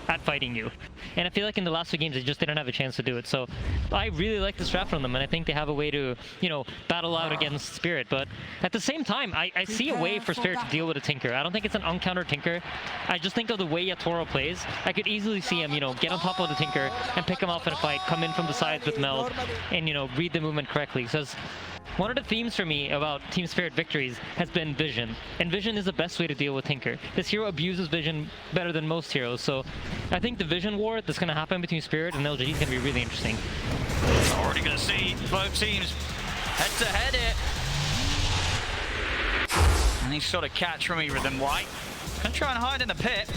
at fighting you. And I feel like in the last 2 games, they just didn't have a chance to do it. So I really like this draft from them, and I think they have a way to, you know, battle out against Spirit. But at the same time, I see a way for Spirit to deal with a Tinker. I don't think it's an uncountered Tinker. I just think of the way Yatoro plays, I could easily see him, you know, get on top of the Tinker and pick him off in a fight, come in from the sides with Meld, and, you know, read the movement correctly. Because one of the themes for me about Team Spirit victories has been vision, and vision is the best way to deal with Tinker. This hero abuses vision better than most heroes, so I think the vision war that's going to happen between Spirit and LGD is going to be really interesting. Already going to see both teams head to head here. Any sort of catch from either of them. White going to try and hide in the pit.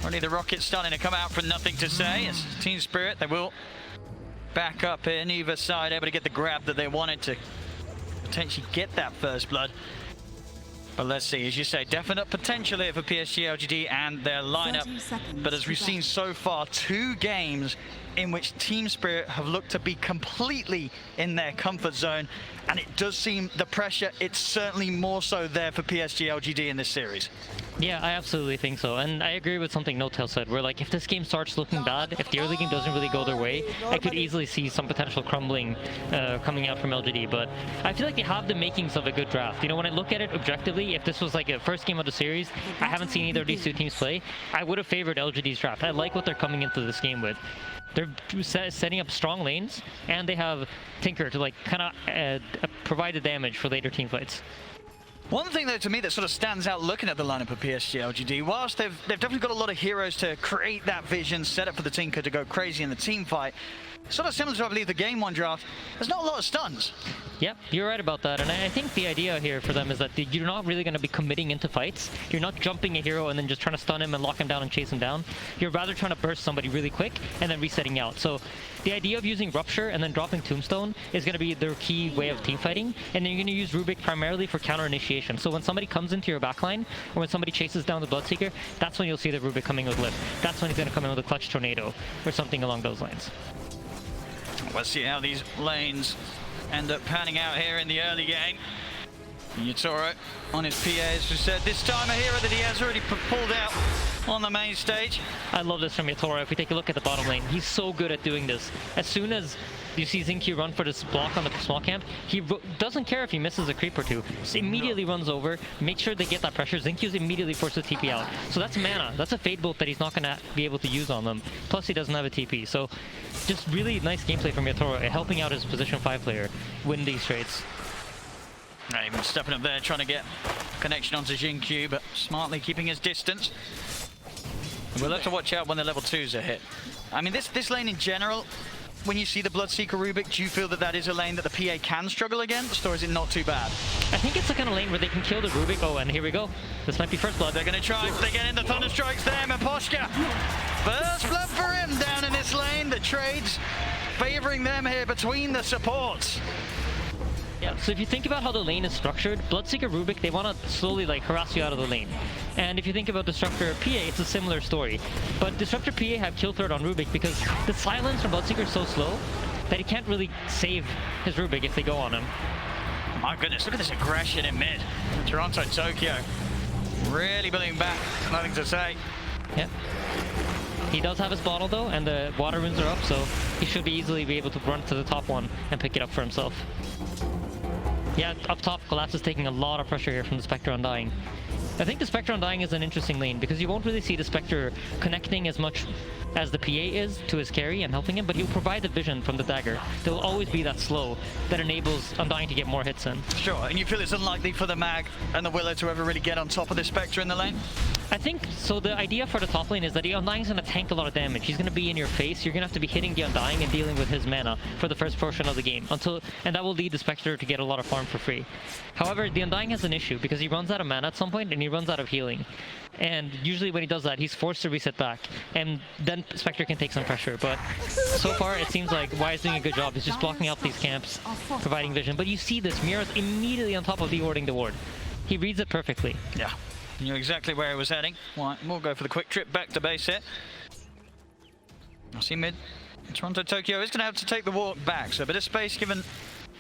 Already the rocket's starting to come out from nothing to say. It's Team Spirit, they will back up in either side, able to get the grab that they wanted to potentially get that first blood. But let's see, as you say, definite potential here for PSG.lgd and their lineup. But as we've seen so far, 2 games in which Team Spirit have looked to be completely in their comfort zone. And it does seem the pressure, it's certainly more so there for PSG.lgd in this series. Yeah, I absolutely think so, and I agree with something No-Tail said, where like if this game starts looking bad, if the early game doesn't really go their way, I could easily see some potential crumbling coming out from LGD, but I feel like they have the makings of a good draft. You know, when I look at it objectively, if this was like a first game of the series, I haven't seen either of these 2 teams play, I would have favored LGD's draft. I like what they're coming into this game with. They're setting up strong lanes, and they have Tinker to like kind of provide the damage for later team fights. One thing, though, to me that sort of stands out looking at the lineup of PSG.lgd, whilst they've definitely got a lot of heroes to create that vision, set up for the Tinker to go crazy in the team fight, sort of similar to, I believe, the Game 1 draft, there's not a lot of stuns. Yep, you're right about that, and I think the idea here for them is that you're not really going to be committing into fights. You're not jumping a hero and then just trying to stun him and lock him down and chase him down. You're rather trying to burst somebody really quick and then resetting out. So the idea of using Rupture and then dropping Tombstone is going to be their key way of team fighting, and then you're going to use Rubik primarily for counter initiation. So when somebody comes into your backline, or when somebody chases down the Bloodseeker, that's when you'll see the Rubik coming with Lift. That's when he's going to come in with a Clutch Tornado, or something along those lines. Let's see how these lanes end up panning out here in the early game. Yatoro on his PA, as we said, this time a hero that he has already pulled out on the main stage. I love this from Yatoro. If we take a look at the bottom lane, he's so good at doing this. As soon as you see Xingqiu run for this block on the small camp, he doesn't care if he misses a creep or 2. Just immediately runs over, makes sure they get that pressure. Xingqiu's immediately forced to TP out. So that's mana. That's a Fade Bolt that he's not going to be able to use on them. Plus he doesn't have a TP. So just really nice gameplay from Yatoro, helping out his position 5 player win these trades. Not even stepping up there, trying to get connection onto Xingqiu, but smartly keeping his distance. We'll have to watch out when the level 2s are hit. I mean, this lane in general, when you see the Bloodseeker Rubik, do you feel that that is a lane that the PA can struggle against, or is it not too bad? I think it's the kind of lane where they can kill the Rubik. Oh, and here we go. This might be first blood. They're going to try. They get in the Thunder Strikes there, Maposhka. First blood for him down in this lane. The trades favoring them here between the supports. Yeah, so if you think about how the lane is structured, Bloodseeker Rubik, they want to slowly like harass you out of the lane. And if you think about Disruptor PA, it's a similar story. But Disruptor PA have kill threat on Rubik because the silence from Bloodseeker is so slow that he can't really save his Rubik if they go on him. My goodness, look at this aggression in mid. Toronto, Tokyo, really building back, nothing to say. Yeah. He does have his bottle though, and the water runes are up, so he should easily be able to run to the top one and pick it up for himself. Yeah, up top, Collapse is taking a lot of pressure here from the Spectre Undying. I think the Spectre Undying is an interesting lane because you won't really see the Spectre connecting as much as the PA is to his carry and helping him, but he'll provide the vision from the dagger. There will always be that slow that enables Undying to get more hits in. Sure, and you feel it's unlikely for the Mag and the Willow to ever really get on top of this Spectre in the lane? I think, so the idea for the top lane is that the Undying's going to tank a lot of damage. He's going to be in your face. You're going to have to be hitting the Undying and dealing with his mana for the first portion of the game, and that will lead the Spectre to get a lot of farm for free. However, the Undying has an issue because he runs out of mana at some point and he runs out of healing. And usually when he does that, he's forced to reset back, and then Spectre can take some pressure. But so far, it seems like Y is doing a good job. He's just blocking out these camps, providing vision. But you see this, Mira's immediately on top of de-warding the ward. He reads it perfectly. Yeah, knew exactly where he was heading. Well, we'll go for the quick trip back to base here. I'll see mid. Toronto, Tokyo is going to have to take the walk back, so a bit of space given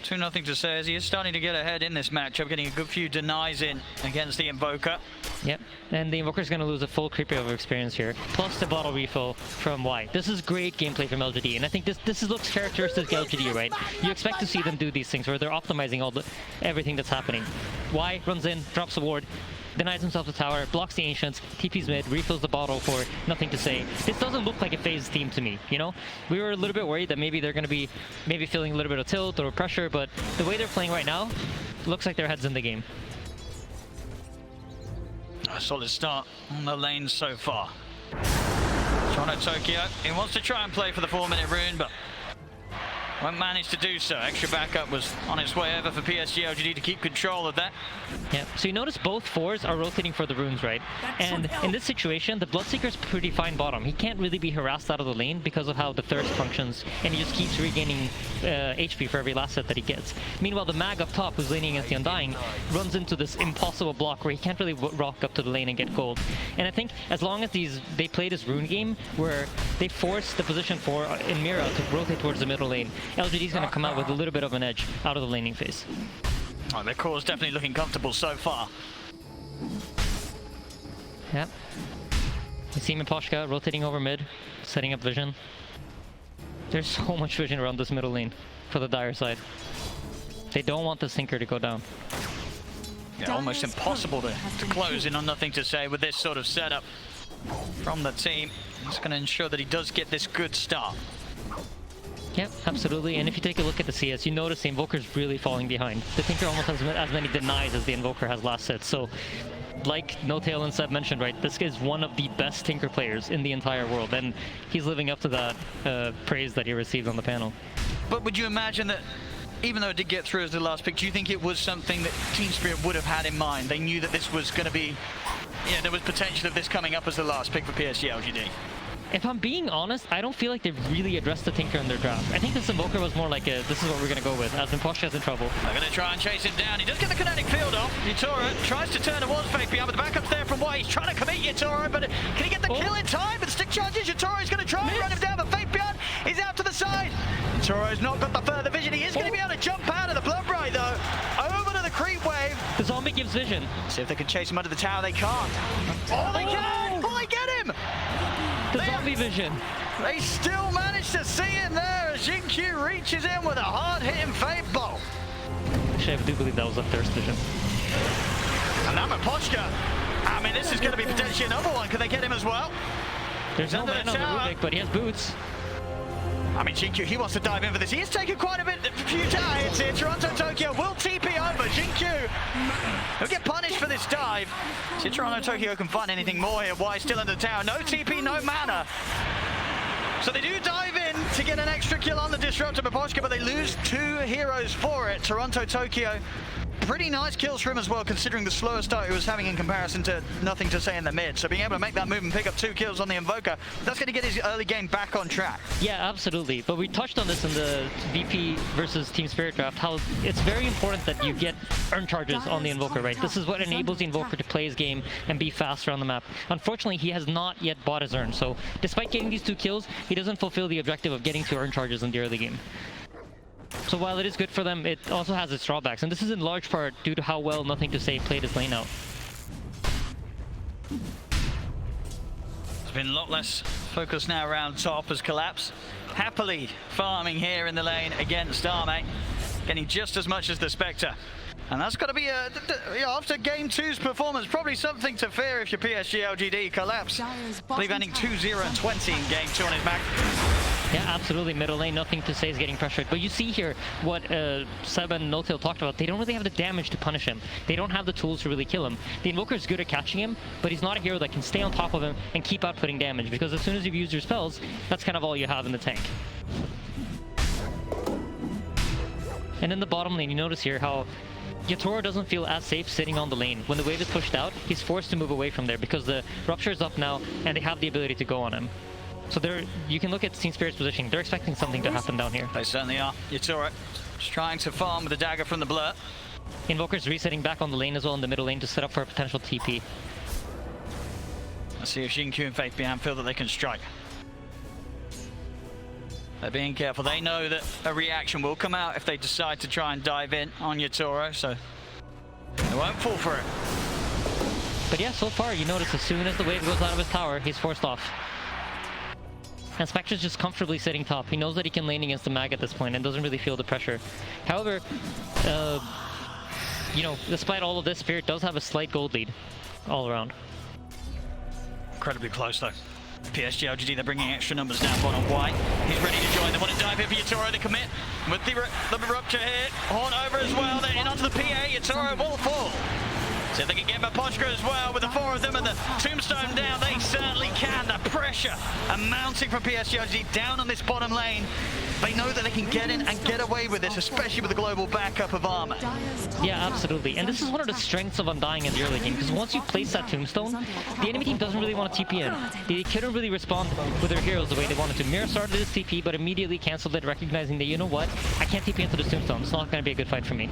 2-0 to say as he is starting to get ahead in this matchup, getting a good few denies in against the Invoker. Yep, and the Invoker's going to lose a full creepy over experience here, plus the bottle refill from Y. This is great gameplay from LGD, and I think this looks characteristic of LGD, right? You expect to see them do these things where they're optimizing everything that's happening. Y runs in, drops a ward, denies himself the tower, blocks the Ancients, TP's mid, refills the bottle for nothing to say. This doesn't look like a FaZe team to me, you know? We were a little bit worried that maybe they're going to be feeling a little bit of tilt or pressure, but the way they're playing right now, looks like their head's in the game. A solid start on the lane so far. Toronto Tokyo, he wants to try and play for the 4-minute rune, but won't manage to do so. Extra backup was on its way over for Psg.lgd to keep control of that. Yeah, so you notice both fours are rotating for the runes, right? And in this situation, the Bloodseeker's pretty fine bottom. He can't really be harassed out of the lane because of how the thirst functions, and he just keeps regaining HP for every last set that he gets. Meanwhile, the mag up top, who's laning against the Undying, runs into this impossible block where he can't really rock up to the lane and get gold. And I think as long as they play this rune game where they force the position 4 in Mira to rotate towards the middle lane, LGD's going to come out with a little bit of an edge out of the laning phase. Oh, their core is definitely looking comfortable so far. Yeah. You see Miposhka rotating over mid, setting up vision. There's so much vision around this middle lane for the Dire side. They don't want the Sinker to go down. Yeah, almost impossible to close in on nothing to say with this sort of setup from the team. It's going to ensure that he does get this good start. Yeah, absolutely. And if you take a look at the CS, you notice the Invoker's really falling behind. The Tinker almost has as many denies as the Invoker has last set. So, like NoTail and Seb mentioned, right, this is one of the best Tinker players in the entire world, and he's living up to that praise that he received on the panel. But would you imagine that, even though it did get through as the last pick, do you think it was something that Team Spirit would have had in mind? They knew that this was going to be, yeah, there was potential of this coming up as the last pick for Psg.lgd. If I'm being honest, I don't feel like they've really addressed the Tinker in their draft. I think this Invoker was more like a, this is what we're going to go with, as Miposhka's in trouble. They're going to try and chase him down. He does get the kinetic field off. Yutoro tries to turn towards Fake behind, but the backup's there from Y. He's trying to commit Yutoro, but can he get the kill in time? But stick charges, Yutoro's going to try and run him down, but Fake behind is out to the side. Yutoro's not got the further vision. He is going to be able to jump out of the Blood Bright, though. Over to the creep wave. The zombie gives vision. See if they can chase him under the tower. They can't. Oh, they can! Oh, they get him! The zombie vision. They still manage to see him there as Jinkyu reaches in with a hard-hitting Fate Bolt. Actually, I do believe that was a thirst vision. And now Miposhka. I mean, this is going to be potentially another one. Can they get him as well? There's no man on the Rubik, but he has boots. I mean, Jinkyu, he wants to dive in for this. He is taking quite a few dives here. Toronto Tokyo will TP over. Jinkyu, he'll get punished for this dive. See if Toronto Tokyo can find anything more here. Why still under the tower? No TP, no mana. So they do dive in to get an extra kill on the Disruptor Miposhka, but they lose 2 heroes for it. Toronto Tokyo, pretty nice kills for him as well, considering the slower start he was having in comparison to nothing to say in the mid. So being able to make that move and pick up 2 kills on the Invoker, that's going to get his early game back on track. Yeah, absolutely. But we touched on this in the VP versus Team Spirit draft, how it's very important that you get earn charges on the Invoker, right? This is what enables the Invoker to play his game and be faster on the map. Unfortunately, he has not yet bought his earn, so despite getting these 2 kills, he doesn't fulfill the objective of getting to earn charges in the early game. So while it is good for them, it also has its drawbacks, and this is in large part due to how well Nothing to Say played his lane out. There's been a lot less focus now around top as Collapse happily farming here in the lane against Arme, getting just as much as the Spectre. And that's got to be, after Game 2's performance, probably something to fear if you're Psg.lgd. Collapse, I believe, ending 2-0 and 20 in Game 2 on his back. Yeah, absolutely. Middle lane, Nothing to Say is getting pressured. But you see here what Seb and NoTail talked about. They don't really have the damage to punish him. They don't have the tools to really kill him. The Invoker is good at catching him, but he's not a hero that can stay on top of him and keep outputting damage, because as soon as you've used your spells, that's kind of all you have in the tank. And in the bottom lane, you notice here how Yutoro doesn't feel as safe sitting on the lane. When the wave is pushed out, he's forced to move away from there because the Rupture is up now and they have the ability to go on him. So you can look at Team Spirit's positioning. They're expecting something to happen down here. They certainly are. Yutoro just trying to farm with the dagger from the Blur. Invoker's resetting back on the lane as well in the middle lane to set up for a potential TP. Let's see if Jinkyu and Faith Behind feel that they can strike. They're being careful. They know that a reaction will come out if they decide to try and dive in on Yatoro, so they won't fall for it. But yeah, so far you notice as soon as the wave goes out of his tower, he's forced off. And Spectre's just comfortably sitting top. He knows that he can lane against the mag at this point and doesn't really feel the pressure. However, you know, despite all of this, Spirit does have a slight gold lead all around. Incredibly close though. Psg.lgd, they're bringing extra numbers down bottom. White, he's ready to join. They want to dive in for Yatoro. They commit with the rupture here. Horn over as well. They're in onto the PA. Yatoro will fall. See if they can get Mapochka as well with the four of them and the tombstone down. They certainly can. The pressure mounting from Psg.lgd down on this bottom lane. They know that they can get in and get away with this, especially with the global backup of armor. Yeah, absolutely. And this is one of the strengths of Undying in the early game, because once you place that tombstone, the enemy team doesn't really want to TP in. They couldn't really respond with their heroes the way they wanted to. Mira started his TP, but immediately canceled it, recognizing that, you know what, I can't TP into this tombstone. It's not going to be a good fight for me.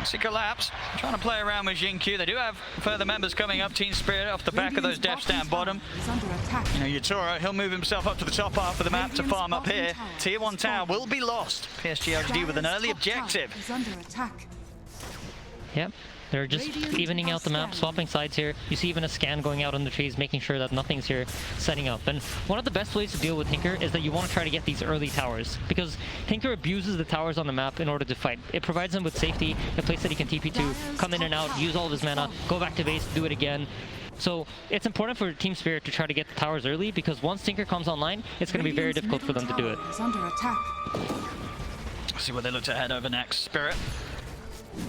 See collapse, trying to play around with Jinkyu. They do have further members coming up. Team Spirit off the back of those deaths down bottom. You know, Yatoro, he'll move himself up to the top half of the map to farm up here. Tier 1 tower will be lost. Psg.lgd with an early objective. Yep. They're just evening out the map, swapping sides here. You see even a scan going out on the trees, making sure that nothing's here setting up. And one of the best ways to deal with Tinker is that you want to try to get these early towers, because Tinker abuses the towers on the map in order to fight. It provides him with safety, a place that he can TP to, come in and out, use all of his mana, go back to base, do it again. So it's important for Team Spirit to try to get the towers early, because once Tinker comes online, it's going to be very difficult for them to do it. See where they look to head over next. Spirit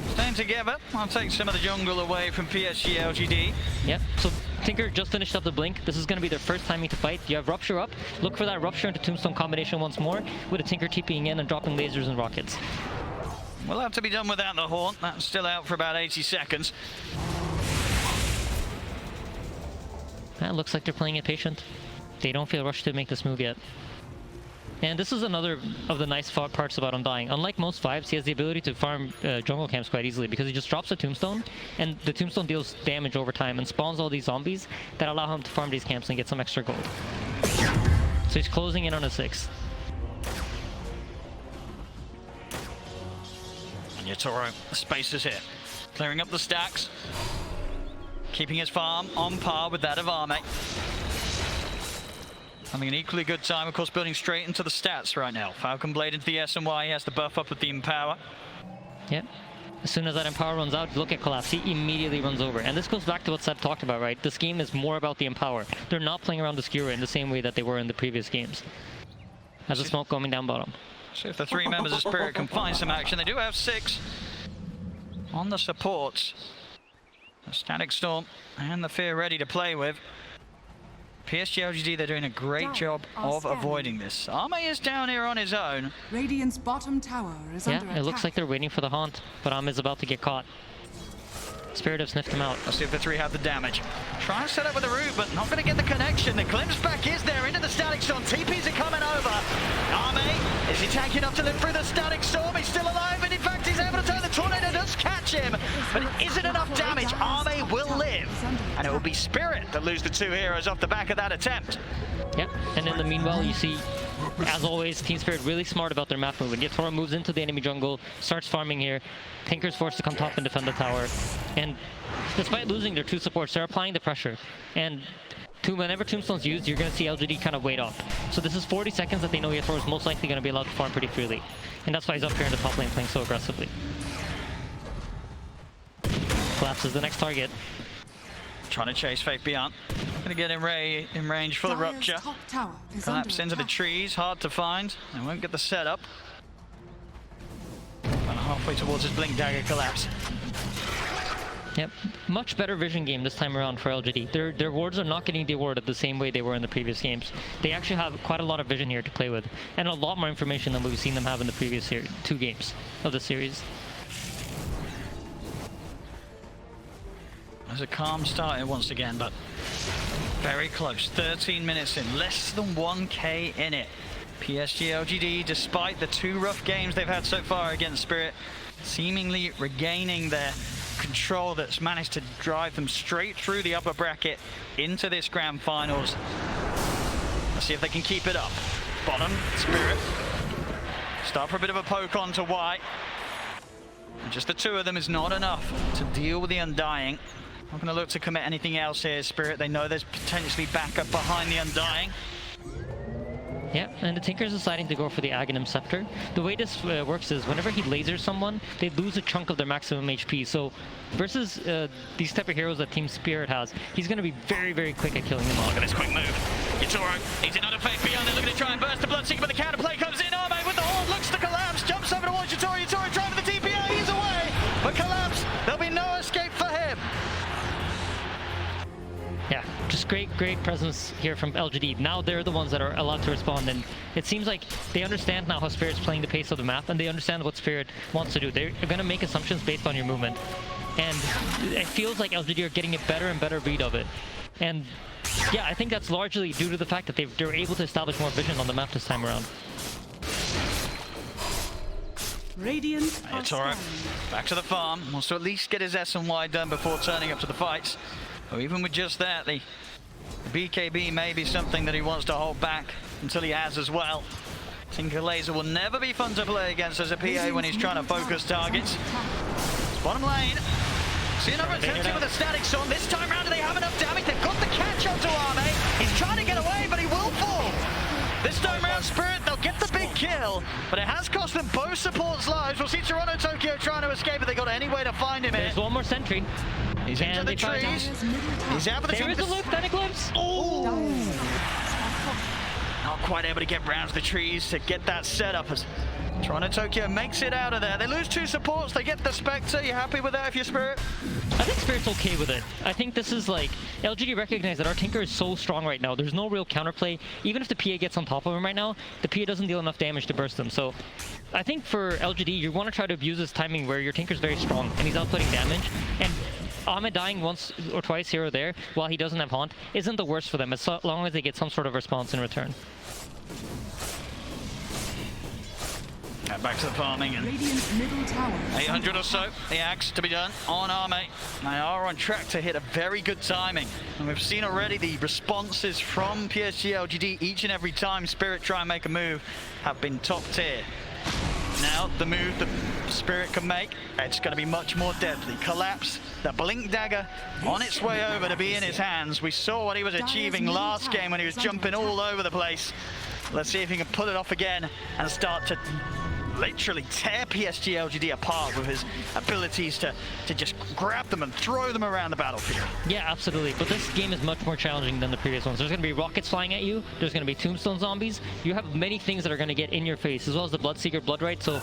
staying together. I'll take some of the jungle away from Psg.lgd. Yep, so Tinker just finished up the blink. This is going to be their first timing to fight. You have Rupture up. Look for that Rupture into Tombstone combination once more, with a Tinker TPing in and dropping lasers and rockets. We'll have to be done without the Horn. That's still out for about 80 seconds. It looks like they're playing it patient. They don't feel rushed to make this move yet. And this is another of the nice parts about Undying. Unlike most 5s, he has the ability to farm jungle camps quite easily, because he just drops a tombstone, and the tombstone deals damage over time and spawns all these zombies that allow him to farm these camps and get some extra gold. So he's closing in on a 6. And Yatoro, the space is here. Clearing up the stacks. Keeping his farm on par with that of Arme. Having an equally good time, of course, building straight into the stats right now. Falcon Blade into the S&Y, he has the buff up with the Empower. Yep. As soon as that Empower runs out, look at Collapse. He immediately runs over. And this goes back to what Seb talked about, right? This game is more about the Empower. They're not playing around the Skewer in the same way that they were in the previous games. As a smoke coming down bottom. See if the 3 members of Spirit can find some action. They do have 6 on the supports. The Static Storm and the Fear ready to play with. Psg.lgd, they're doing a great job of avoiding this. Arme is down here on his own. Radiant's bottom tower is under attack. It looks like they're waiting for the haunt, but Arme is about to get caught. Spirit have sniffed him out. Let's see if the 3 have the damage. Try and set up with the root, but not going to get the connection. The glimpse back is there into the Static Storm. TPs are coming over. Arme, is he tanking up to live through the Static Storm? He's still alive, and in fact he's able to turn the Tornado, does catch him, but it isn't enough damage. Arme will live, and it will be Spirit that lose the 2 heroes off the back of that attempt. Yep, and in the meanwhile, you see, as always, Team Spirit really smart about their map movement. Yatoro moves into the enemy jungle, starts farming here. Tinker's forced to come top and defend the tower. And despite losing their 2 supports, they're applying the pressure. And whenever Tombstone's used, you're going to see LGD kind of wait up. So this is 40 seconds that they know Yatoro is most likely going to be allowed to farm pretty freely. And that's why he's up here in the top lane playing so aggressively. Collapse is the next target. Trying to chase Faith Beyond. Going to get in range for the Rupture. Collapse into the trees, hard to find. They won't get the setup. And halfway towards his Blink Dagger Collapse. Yep, much better vision game this time around for LGD. Their wards are not getting dewarded the same way they were in the previous games. They actually have quite a lot of vision here to play with, and a lot more information than we've seen them have in the previous 2 games of the series. There's a calm start here once again, but very close. 13 minutes in, less than 1k in it. Psg.lgd, despite the 2 rough games they've had so far against Spirit, seemingly regaining their control that's managed to drive them straight through the upper bracket into this grand finals. Let's see if they can keep it up. Bottom, Spirit. Start for a bit of a poke on to White. Just the two of them is not enough to deal with the Undying. Not going to look to commit anything else here, Spirit. They know there's potentially backup behind the Undying. Yeah, and the Tinker's deciding to go for the Aghanim Scepter. The way this works is whenever he lasers someone, they lose a chunk of their maximum HP. So versus these type of heroes that Team Spirit has, he's going to be very, very quick at killing them all. Look at this quick move. Yatoro, he's in under fake beyond. They're looking to try and burst the Bloodseeker, but the counterplay comes in. Arme with the horn, looks to collapse, jumps over towards Yatoro. Yatoro trying for the TPO, he's away. But collapse, there'll be no escape for him. Yeah, just great presence here from LGD. Now they're the ones that are allowed to respond, and it seems like they understand now how Spirit's playing the pace of the map, and they understand what Spirit wants to do. They're going to make assumptions based on your movement, and it feels like LGD are getting a better and better read of it. And yeah, I think that's largely due to the fact that they're able to establish more vision on the map this time around. Radiant Yatoro, back to the farm. Wants to at least get his S and Y done before turning up to the fights. But even with just that, the BKB may be something that he wants to hold back until he has as well. Tinker Laser will never be fun to play against as a PA when he's trying to focus targets. It's bottom lane. See another attempt with a static storm. This time round, do they have enough damage? They've got the catch onto Arme. He's trying to get away, but he will fall. This time round, Spirit, they'll get the big kill, but it has cost them both supports lives. We'll see Toronto Tokyo trying to escape, but they got any way to find him. There's one more sentry. He's into the trees. He's out for the There is a loop, then Eclipse. Oh! Not quite able to get round the trees to get that set up as Toronto Tokyo makes it out of there. They lose two supports, they get the Spectre. You happy with that if you're Spirit? I think Spirit's okay with it. I think this is like, LGD recognize that our Tinker is so strong right now. There's no real counterplay. Even if the PA gets on top of him right now, the PA doesn't deal enough damage to burst him. So I think for LGD, you want to try to abuse this timing where your Tinker's very strong and he's outputting damage. And Ahmed dying once or twice here or there while he doesn't have Haunt isn't the worst for them as long as they get some sort of response in return. Back to the farming and Radiant's middle tower 800 or so, the axe to be done on Arme. They are on track to hit a very good timing. And we've seen already the responses from Psg.lgd each and every time Spirit try and make a move have been top tier. Now, the move that Spirit can make, it's going to be much more deadly. Collapse, the Blink Dagger on its way over to be in his hands. We saw what he was achieving last game when he was jumping all over the place. Let's see if he can pull it off again and start to literally tear Psg.lgd apart with his abilities to just grab them and throw them around the battlefield. Yeah, absolutely. But this game is much more challenging than the previous ones. There's going to be rockets flying at you. There's going to be tombstone zombies. You have many things that are going to get in your face, as well as the Bloodseeker Bloodright. So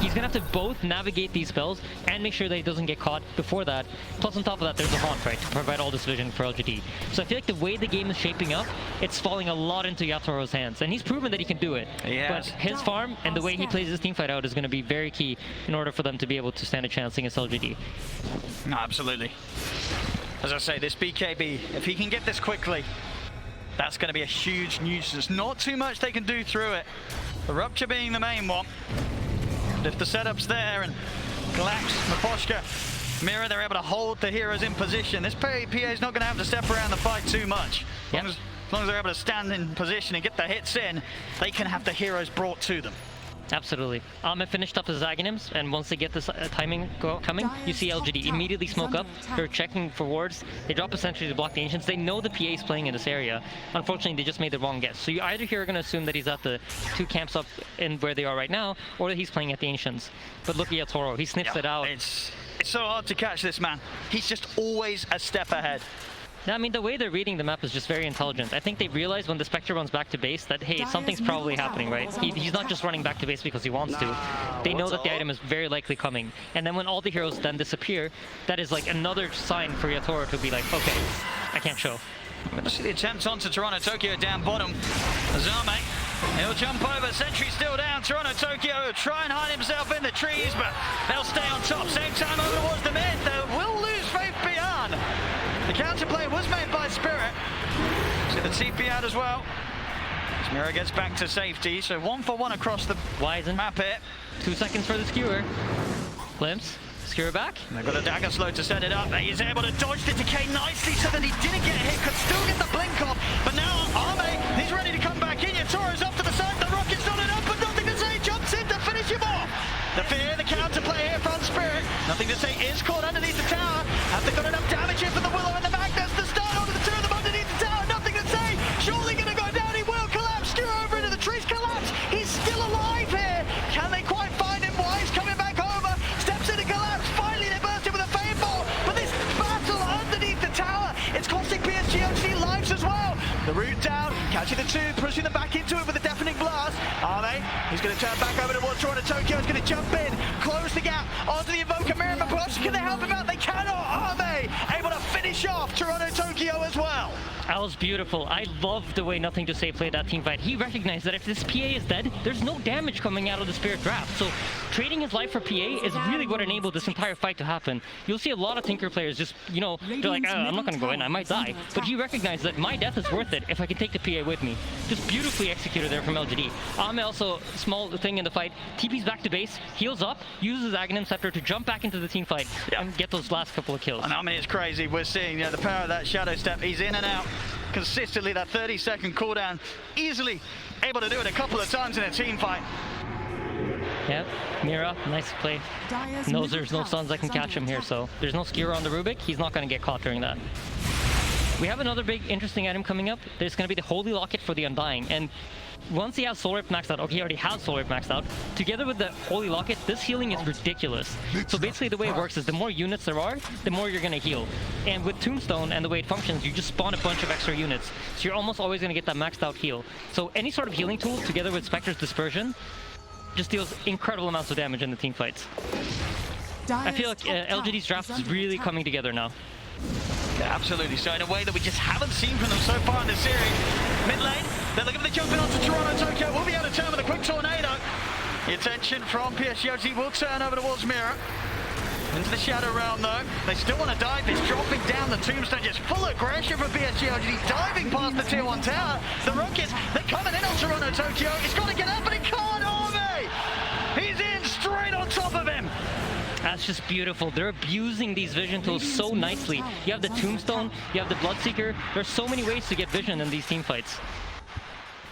he's going to have to both navigate these spells and make sure that he doesn't get caught before that. Plus, on top of that, there's a Haunt, right, to provide all this vision for LGD. So I feel like the way the game is shaping up, it's falling a lot into Yatoro's hands. And he's proven that he can do it. Yes. But his farm and the way he plays his team fight out is going to be very key in order for them to be able to stand a chance against LGD. No, absolutely. As I say, this BKB, if he can get this quickly, that's going to be a huge nuisance. Not too much they can do through it. The Rupture being the main one. But if the setup's there and Glax, Maposhka, Mira, they're able to hold the heroes in position, this PA is not going to have to step around the fight too much. Yep. As long as they're able to stand in position and get the hits in, they can have the heroes brought to them. Absolutely. Ahmed finished up his Aghanims, and once they get this timing coming, you see LGD immediately smoke up. They're checking for wards. They drop a sentry to block the Ancients. They know the PA is playing in this area. Unfortunately, they just made the wrong guess. So you either here are going to assume that he's at the two camps up in where they are right now, or that he's playing at the Ancients. But look at Yatoro. He sniffs it out. It's so hard to catch this man. He's just always a step ahead. I mean, the way they're reading the map is just very intelligent. I think they realize when the Spectre runs back to base that, hey, something's probably happening, right? He's not just running back to base because he wants to. They know that the item is very likely coming. And then when all the heroes then disappear, that is like another sign for Yatoro to be like, okay, I can't show. I'm going to see the attempt onto Toronto Tokyo down bottom. Azame, he'll jump over, sentry still down. Toronto Tokyo will try and hide himself in the trees, but they'll stay on top. Same time over towards the mid, they will lose faith beyond. The counterplay was made by Spirit. See the TP out as well. Mira gets back to safety, so 1-for-1 across the map here. 2 seconds for the skewer. Glimpse. Skewer back. They've got a dagger slow to set it up. He's able to dodge the decay nicely so that he didn't get hit, could still get the blink off. But now Arme, he's ready to come back in. Yatoro's off to the side. The route down, catching the two, pushing them back into it with a deafening blast. Arme, he's going to turn back over towards Toronto Tokyo. He's going to jump in, close the gap onto the Invoker Mirror Push. Can they help him out? They cannot. Arme able to finish off Toronto Tokyo as well. That was beautiful. I love the way Nothing to Say played that team fight. He recognized that if this PA is dead, there's no damage coming out of the Spirit draft. So trading his life for PA is really what enabled this entire fight to happen. You'll see a lot of Tinker players just, you know, they're like, I'm not going to go in, I might die. But he recognized that my death is worth it if I can take the PA with me. Just beautifully executed there from LGD. Ame also, small thing in the fight, TP's back to base, heals up, uses Aghanim Scepter to jump back into the team fight and get those last couple of kills. And I mean, it's crazy. We're seeing the power of that Shadow Step. He's in and out consistently, that 30-second cooldown, easily able to do it a couple of times in a team fight. Yep, Mira, nice play. Knows there's no stuns that can catch him here, so there's no skewer on the Rubik. He's not going to get caught during that. We have another big interesting item coming up. There's going to be the Holy Locket for the Undying, and once he has Soul Rip maxed out, okay, he already has Soul Rip maxed out, together with the Holy Locket, this healing is ridiculous. So basically the way it works is the more units there are, the more you're going to heal. And with Tombstone and the way it functions, you just spawn a bunch of extra units. So you're almost always going to get that maxed out heal. So any sort of healing tool, together with Spectre's Dispersion, just deals incredible amounts of damage in the team fights. I feel like LGD's draft is really coming together now. Yeah, absolutely. So in a way that we just haven't seen from them so far in this series. Mid lane, they're looking for the jumping onto Toronto Tokyo. Will be able to turn with a quick tornado. The attention from Psg will turn over towards Mira. Into the Shadow Realm though. They still want to dive this, dropping down the Tombstone, just full aggression from Psg.lgd, diving past the tier 1 tower. The Rockets, they're coming in on Toronto Tokyo. He's got to get up, but he can't. Arme! He's in straight on top of him. That's just beautiful. They're abusing these vision tools so nicely. You have the Tombstone, you have the Bloodseeker. There's so many ways to get vision in these team fights.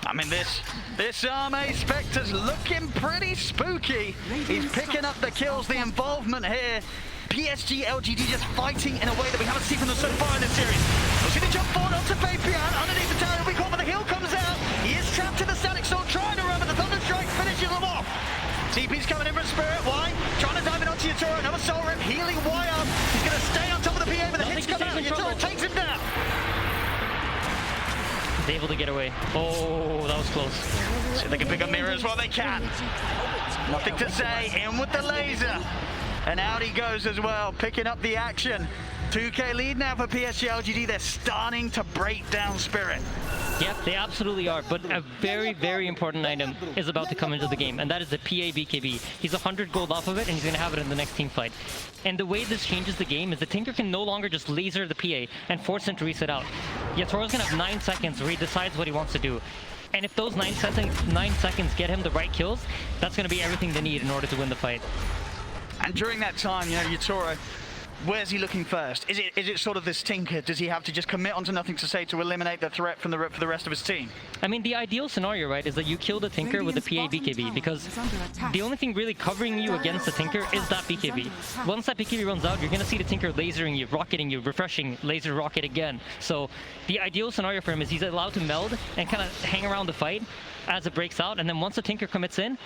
I mean, this Arme Spectre's looking pretty spooky. He's picking up the kills, the involvement here. Psg.lgd just fighting in a way that we haven't seen from them so far in this series. We'll see the jump forward onto Fabian. Underneath the tower, we call, but the heal comes out. He is trapped in the Static Sword, trying to run, but the Thunderstrike finishes him off. TP's coming in from Spirit. Why? Trying to dive in onto Yatoro. Another Soul Rip, healing Y up. He's going to stay on top of the PA, but the hits come out. Yatoro takes him down. He's able to get away. Oh, that was close. See if they can pick up Mira as well. They can. Nothing to say. In with the laser. And out he goes as well, picking up the action. 2k lead now for Psg.lgd. They're starting to break down Spirit. Yep, they absolutely are, but a very, very important item is about to come into the game, and that is the PA BKB. He's 100 gold off of it, and he's going to have it in the next team fight. And the way this changes the game is the Tinker can no longer just laser the PA and force him to reset out. Yatoro's going to have 9 seconds where he decides what he wants to do. And if those 9 seconds get him the right kills, that's going to be everything they need in order to win the fight. And during that time, you know, Yatoro, where's he looking first? Is it sort of this Tinker? Does he have to just commit onto Nothing to Say to eliminate the threat from for the rest of his team? I mean, the ideal scenario, right, is that you kill the Tinker with the PA BKB, because the only thing really covering you against the Tinker is that BKB. Once that BKB runs out, you're going to see the Tinker lasering you, rocketing you, refreshing, laser rocket again. So the ideal scenario for him is he's allowed to meld and kind of hang around the fight as it breaks out, and then once the Tinker commits in,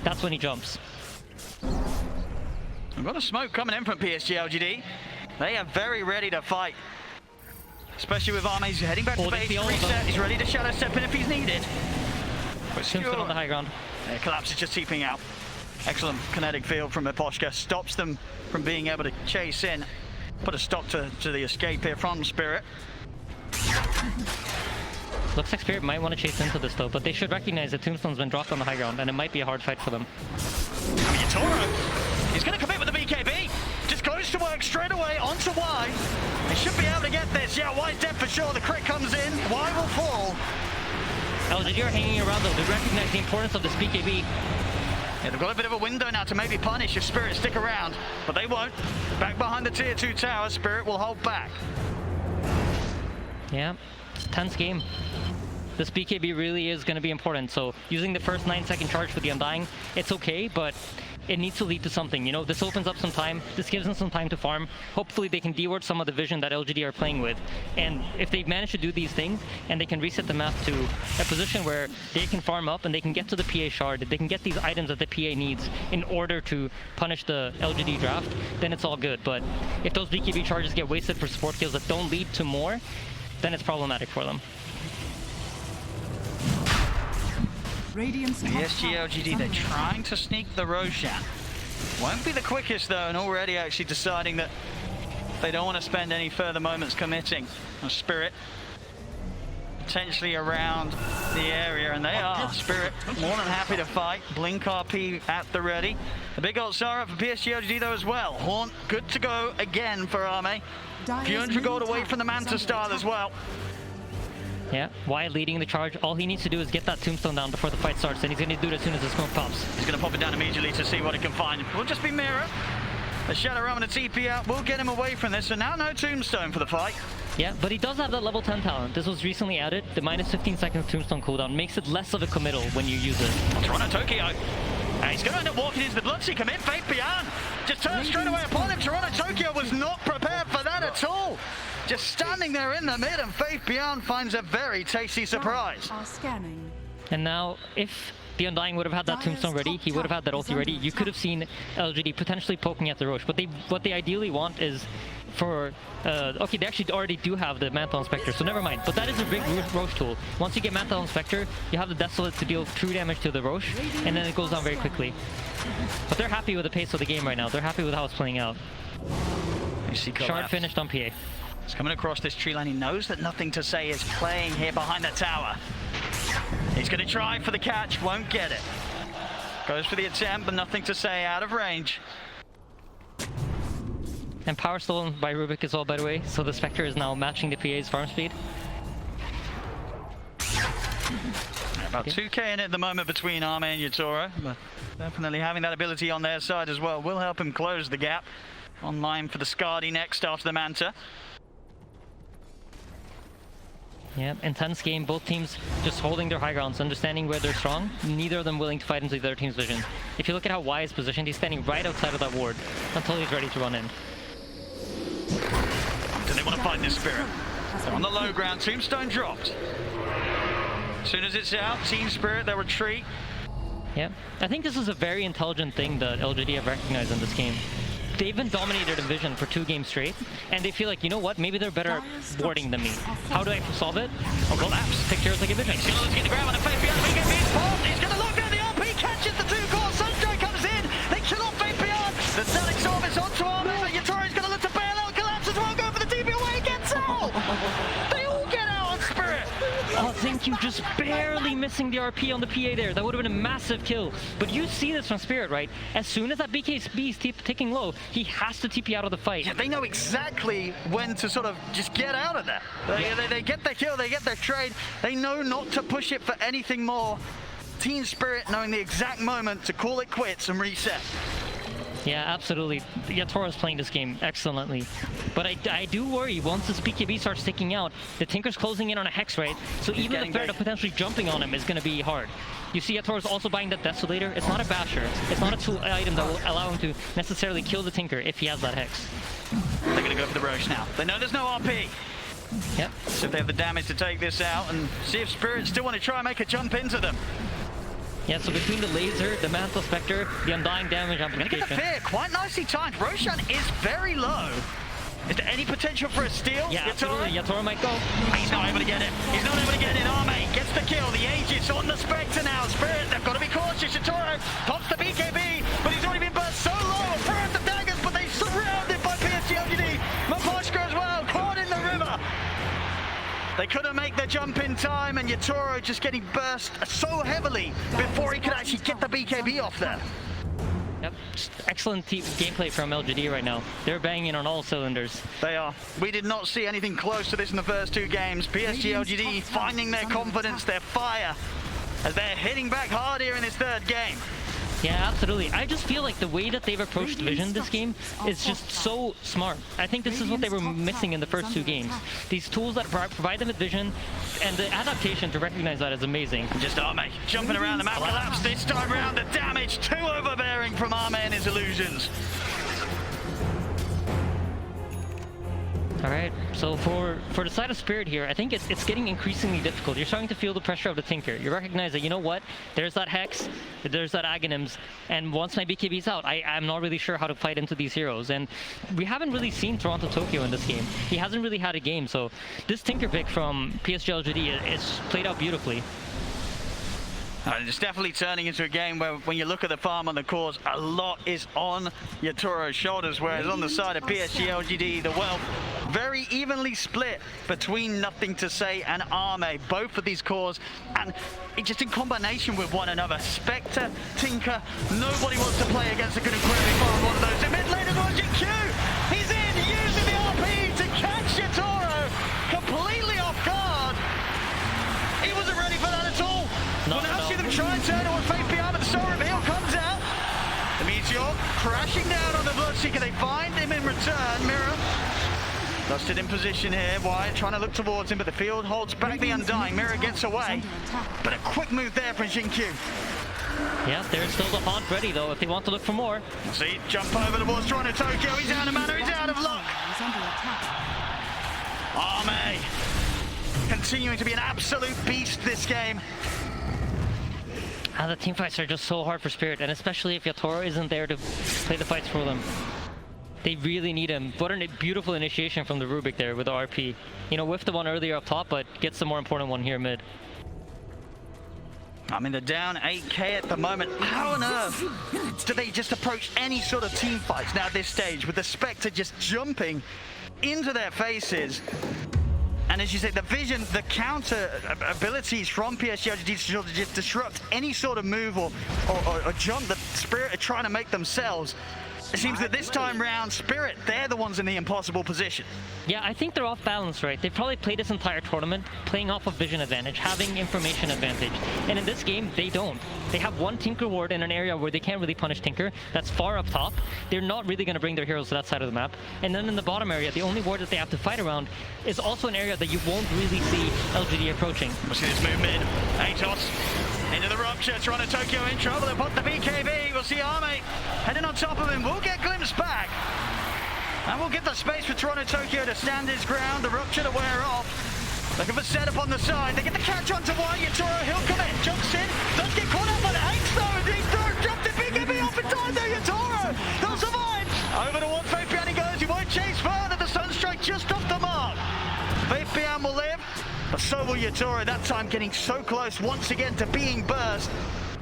that's when he jumps. We've got a smoke coming in from Psg.lgd. They are very ready to fight. Especially with Arme, he's heading back to base, reset, he's ready to Shadow Step in if he's needed. Tombstone on the high ground. Yeah, Collapse is just TPing out. Excellent kinetic field from Eposhka, stops them from being able to chase in. Put a stop to the escape here from Spirit. Looks like Spirit might want to chase into this though, but they should recognize that Tombstone's been dropped on the high ground, and it might be a hard fight for them. Yatoro, he's going to commit with the BKB. Just goes to work straight away onto Y. They should be able to get this. Yeah, Y's dead for sure. The crit comes in. Y will fall. LGD are hanging around though. They recognize the importance of this BKB. Yeah, they've got a bit of a window now to maybe punish if Spirit stick around, but they won't. Back behind the tier 2 tower, Spirit will hold back. Yeah, tense game. This BKB really is going to be important, so using the first 9-second charge for the Undying, it's okay, but it needs to lead to something, you know? This opens up some time, this gives them some time to farm. Hopefully they can deward some of the vision that LGD are playing with. And if they manage to do these things, and they can reset the map to a position where they can farm up and they can get to the PA shard, they can get these items that the PA needs in order to punish the LGD draft, then it's all good. But if those BKB charges get wasted for support kills that don't lead to more, then it's problematic for them. Radiant's top Psg.lgd, tower they're is under trying to sneak the Roshan. Won't be the quickest though, and already actually deciding that they don't want to spend any further moments committing. A Spirit potentially around the area, and they are. Spirit more than happy to fight. Blink RP at the ready. The big old Sarah for PSG though as well. Haunt good to go again for Arme. Few hundred gold away from the Manta style as well. Yeah, Wyatt leading the charge. All he needs to do is get that tombstone down before the fight starts, and he's going to do it as soon as the smoke pops. He's going to pop it down immediately to see what he can find. Will just be Mirror. The Shadow Realm and a TP out will get him away from this, so now no tombstone for the fight. Yeah, but he does have that level 10 talent. This was recently added. The minus 15 seconds tombstone cooldown makes it less of a committal when you use it. Toronto Tokyo. He's going to end up walking into the Bloodseeker mid. Faith Beyond just turned straight away upon him. Toronto Tokyo was not prepared for that at all. Just standing there in the mid, and Faith Beyond finds a very tasty surprise. are scanning. And now, if the Undying would have had that tombstone ready, he would have had that ulti ready. You could have seen LGD potentially poking at the Roche. But what they ideally want is for... okay, they actually already do have the Mantle Inspector, so never mind. But that is a big Roche tool. Once you get Mantle Inspector, you have the Desolate to deal true damage to the Roche, and then it goes down very quickly. But they're happy with the pace of the game right now. They're happy with how it's playing out. You see Shard finished on PA. He's coming across this tree line. He knows that Nothing to Say is playing here behind the tower. He's going to try for the catch, won't get it. Goes for the attempt, but Nothing to Say out of range. And power stolen by Rubik as well, by the way. So the Spectre is now matching the PA's farm speed. About 2k in it at the moment between Arme and Yatoro, but definitely having that ability on their side as well will help him close the gap. Online for the Skadi next after the Manta. Yeah, intense game. Both teams just holding their high grounds, understanding where they're strong. Neither of them willing to fight into the other team's vision. If you look at how Y is positioned, he's standing right outside of that ward until he's ready to run in. Do they want to fight this Spirit? They're on the low ground. Tombstone dropped. As soon as it's out, Team Spirit, they'll retreat. Yeah, I think this is a very intelligent thing that LGD have recognized in this game. They've been dominated in vision for 2 games straight, and they feel like, you know what, maybe they're better at warding than me. How do I solve it? I'll collapse. Take Heroes like a vision. He's going to get the grab on a Faith Beyond. He's going to lock down the RP, catches the 2 core. Sunjay comes in. They kill off Faith Beyond. The Static Storm is onto Arme, but Yatoro's going to look to bail out. Collapses, won't go for the TP away. Gets out. They all get out on Spirit. Oh, thank you, just barely missing the RP on the PA there. That would have been a massive kill. But you see this from Spirit, right? As soon as that BKB is ticking low, he has to TP out of the fight. Yeah, they know exactly when to sort of just get out of there. They get their kill, they get their trade. They know not to push it for anything more. Team Spirit knowing the exact moment to call it quits and reset. Yeah, absolutely. Yatoro's playing this game excellently. But I do worry, once this BKB starts sticking out, the Tinker's closing in on a Hex, right? So He's even the threat of potentially jumping on him is going to be hard. You see Yatoro's also buying that Desolator. It's not a basher. It's not a tool item that will allow him to necessarily kill the Tinker if he has that Hex. They're going to go for the Roche now. They know there's no RP. Yep. So if they have the damage to take this out and see if Spirit still want to try and make a jump into them. Yeah, so between the laser, the Mantle Spectre, the Undying damage Gonna amplification. get the fear, quite nicely timed. Roshan is very low. Is there any potential for a steal? Yeah, absolutely. Yatoro might go. He's not able to get it. He's not able to get it. Arme gets the kill. The Aegis on the Spectre now. Spirit, they've got to be cautious. Yatoro pops the BKB, but he's already been burst so low. Throws the daggers, but they surrounded by PSG.lgd. Maposhka as well, caught in the river. They couldn't make the jump in time, and Yatoro just getting burst so heavily before he could actually get the BKB off there. Yep, just excellent gameplay from LGD right now. They're banging on all cylinders. They are. We did not see anything close to this in the first 2 games. PSG.lgd finding their confidence, their fire, as they're hitting back hard here in this 3rd game. Yeah, absolutely. I just feel like the way that they've approached Vision this game is just so smart. I think this is what they were missing in the first 2 games. These tools that provide them with Vision, and the adaptation to recognize that is amazing. Just Arme jumping around the map, collapse this time around. The damage too overbearing from Arme and his illusions. All right, so for the side of Spirit here, I think it's getting increasingly difficult. You're starting to feel the pressure of the Tinker. You recognize that, you know what, there's that Hex, there's that Aghanims, and once my BKB's out, I'm not really sure how to fight into these heroes. And we haven't really seen Toronto Tokyo in this game. He hasn't really had a game, so this Tinker pick from PSG.lgd is played out beautifully. It's definitely turning into a game where when you look at the farm on the cores, a lot is on Yatoro's shoulders, whereas on the side of PSG.lgd, the wealth very evenly split between Nothing to Say and Arme, both of these cores, and it just in combination with one another. Spectre, Tinker, nobody wants to play against a good incredibly farm one of those. In mid lane is Logic Q! He's in, using the RP to catch Yatoro, completely off guard. He wasn't ready for that at all. We'll now see them try and turn on Faith Beyond, but the soul reveal comes out. The Meteor crashing down on the Bloodseeker. They find him in return. Mirror busted in position here. Wyatt trying to look towards him, but the field holds back the Undying. Mirror gets away, but a quick move there from Xingqiu. Yeah, there's still the Haunt ready though if they want to look for more. See, jump over towards Toronto Tokyo. He's out of mana, he's out of luck. Arme continuing to be an absolute beast this game. The team fights are just so hard for Spirit, and especially if Yatoro isn't there to play the fights for them. They really need him. What a beautiful initiation from the Rubik there with the RP. You know, whiffed the one earlier up top, but gets the more important one here mid. I mean, they're down 8k at the moment. How on earth do they just approach any sort of team fights now at this stage with the Spectre just jumping into their faces? And as you say, the vision, the counter abilities from PSG.lgd to just disrupt any sort of move or jump that Spirit are trying to make themselves. It seems that this time round, Spirit, they're the ones in the impossible position. Yeah, I think they're off balance, right? They've probably played this entire tournament playing off of vision advantage, having information advantage. And in this game, they don't. They have one Tinker ward in an area where they can't really punish Tinker. That's far up top. They're not really going to bring their heroes to that side of the map. And then in the bottom area, the only ward that they have to fight around is also an area that you won't really see LGD approaching. We'll see this move mid. Atos into the rupture. Toronto Tokyo in trouble. They put the BKB. We'll see Arme heading on top of him. We'll get glimpsed back. And we'll get the space for Toronto Tokyo to stand his ground, the rupture to wear off. Looking for setup on the side. They get the catch onto White. Yatoro, he'll come in, jumps in, does get caught up by the Hanks though. He's jumped it, BKB off in time there. Yatoro, they'll survive. Over to one, Faith Beyond he goes. He won't chase further. The Sunstrike just off the mark. Faith Beyond will live, but so will Yatoro. That time getting so close once again to being burst.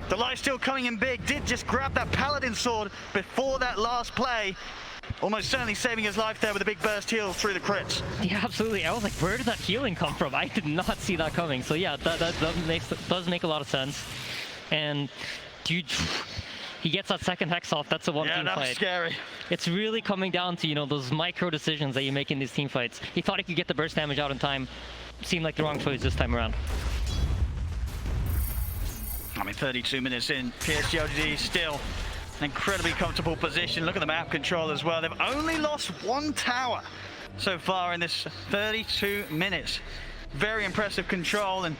The life still coming in big. Did just grab that Paladin sword before that last play. Almost certainly saving his life there with a big burst heal through the crits. Yeah, absolutely. I was like, where did that healing come from? I did not see that coming. So yeah, that does make a lot of sense. And dude, he gets that second Hex off. That's a one team fight. Yeah, that's scary. It's really coming down to, you know, those micro decisions that you make in these team fights. He thought he could get the burst damage out in time. Seemed like the wrong choice this time around. I mean, 32 minutes in, PSG.lgd still an incredibly comfortable position. Look at the map control as well. They've only lost one tower so far in this 32 minutes. Very impressive control and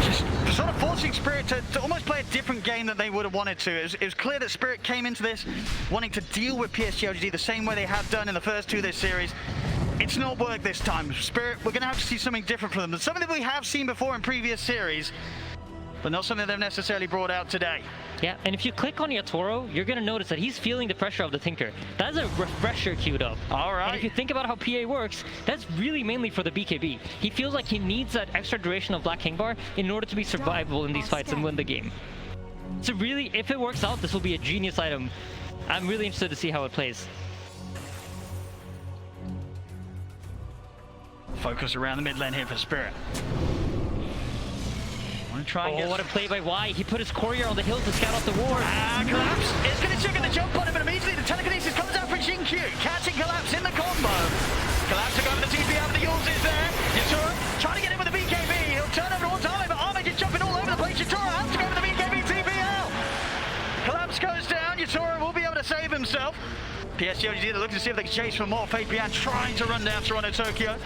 just sort of forcing Spirit to almost play a different game than they would have wanted to. It was clear that Spirit came into this wanting to deal with PSG.lgd the same way they have done in the first two of this series. It's not worked this time. Spirit, we're going to have to see something different from them. Something that we have seen before in previous series, but not something they've necessarily brought out today. Yeah, and if you click on Yatoro, you're going to notice that he's feeling the pressure of the Tinker. That is a refresher queued up. All right. And if you think about how PA works, that's really mainly for the BKB. He feels like he needs that extra duration of Black King Bar in order to be survivable in these fights and win the game. So really, if it works out, this will be a genius item. I'm really interested to see how it plays. Focus around the mid lane here for Spirit. Oh, what a play by Y. He put his courier on the hill to scout out the ward. Collapse is going to check the jump on him, but immediately the telekinesis comes out from Xingqiu. Catching Collapse in the combo. Collapse to go over the TP out of the Yules is there. Yatoro trying to get in with the BKB. He'll turn over towards Arme, but Arme just jumping all over the place. Yatoro has to go with the BKB TP out. Collapse goes down. Yatoro will be able to save himself. PSG.lgd, they're looking to see if they can chase for more. Faith Beyond trying to run down Toronto Tokyo.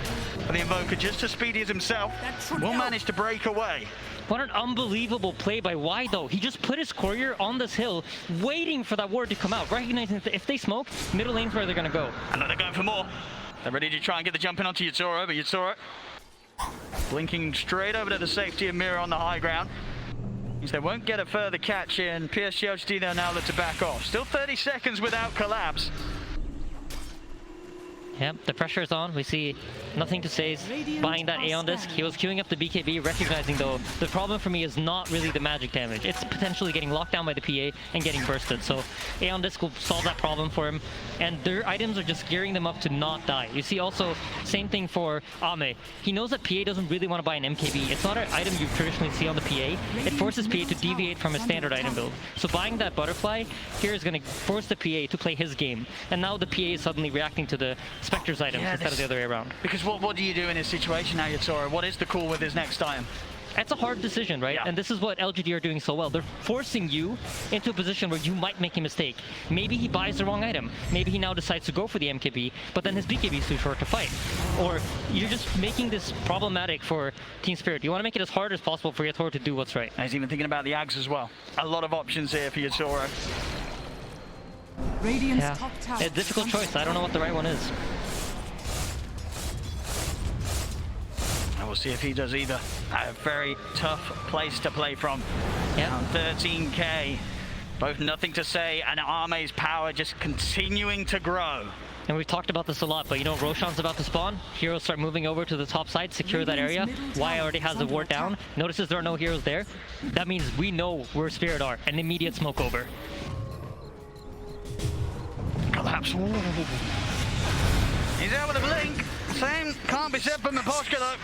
But the Invoker, just as speedy as himself, will manage to break away. What an unbelievable play by Y though. He just put his courier on this hill, waiting for that ward to come out, recognizing that if they smoke, middle lane's where they're gonna go. And they're going for more. They're ready to try and get the jump in onto Yatoro, but Yatoro blinking straight over to the safety of Mirror on the high ground. Means they won't get a further catch in. PSG.lgd they'll now look to back off. Still 30 seconds without Collapse. Yep, the pressure is on. We see nothing to say buying that Aeon Disc. He was queuing up the BKB, recognizing though, the problem for me is not really the magic damage. It's potentially getting locked down by the PA and getting bursted. So Aeon Disc will solve that problem for him. And their items are just gearing them up to not die. You see also, same thing for Ame. He knows that PA doesn't really want to buy an MKB. It's not an item you traditionally see on the PA. It forces PA to deviate from his standard item build. So buying that butterfly here is going to force the PA to play his game. And now the PA is suddenly reacting to the Spectre's items instead of the other way around. Because what do you do in this situation now, Yatoro? What is the call with his next item? It's a hard decision, right? Yeah. And this is what LGD are doing so well. They're forcing you into a position where you might make a mistake. Maybe he buys the wrong item. Maybe he now decides to go for the MKB, but then his BKB is too short to fight. Or you're just making this problematic for Team Spirit. You want to make it as hard as possible for Yatoro to do what's right. And he's even thinking about the Ags as well. A lot of options here for Yatoro. Radiant's top tower. A difficult choice. I don't know what the right one is. And we'll see if he does either. A very tough place to play from. Yeah. Down 13k. Both nothing to say, and Ame's power just continuing to grow. And we've talked about this a lot, but you know, Roshan's about to spawn. Heroes start moving over to the top side, secure that area. Y already has the ward down. Notices there are no heroes there. That means we know where Spirit are. An immediate smoke over. Collapse. Ooh. He's out with a blink. Same can't be said for Miposhka though.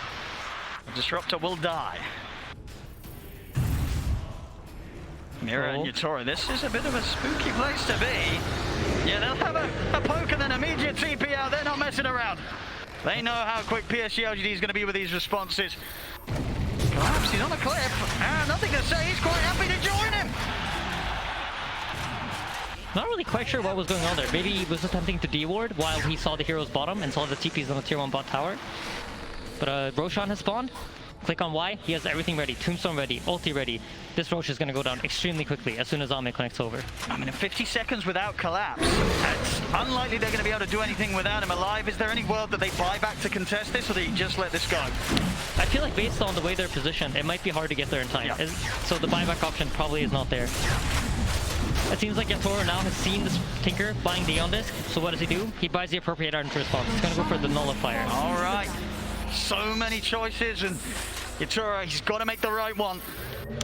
Disruptor will die. Mira and Yatoro, this is a bit of a spooky place to be. Yeah, they'll have a poke and then immediate TP out. They're not messing around. They know how quick Psg.lgd is going to be with these responses. Collapse, he's on a cliff. Nothing to say, he's quite happy to join him. Not really quite sure what was going on there. Maybe he was attempting to D-ward while he saw the hero's bottom and saw the TPs on the tier 1 bot tower. But Roshan has spawned. Click on Y, he has everything ready. Tombstone ready, ulti ready. This Rosh is going to go down extremely quickly as soon as Ame connects over. I mean, in 50 seconds without collapse, it's unlikely they're going to be able to do anything without him alive. Is there any world that they buy back to contest this, or do you just let this go? I feel like based on the way they're positioned, it might be hard to get there in time. Yeah. So the buyback option probably is not there. It seems like Yatoro now has seen this Tinker buying the Aeon Disc, so what does he do? He buys the appropriate item to response. He's going to go for the Nullifier. All right. So many choices, and Yatoro, he's got to make the right one.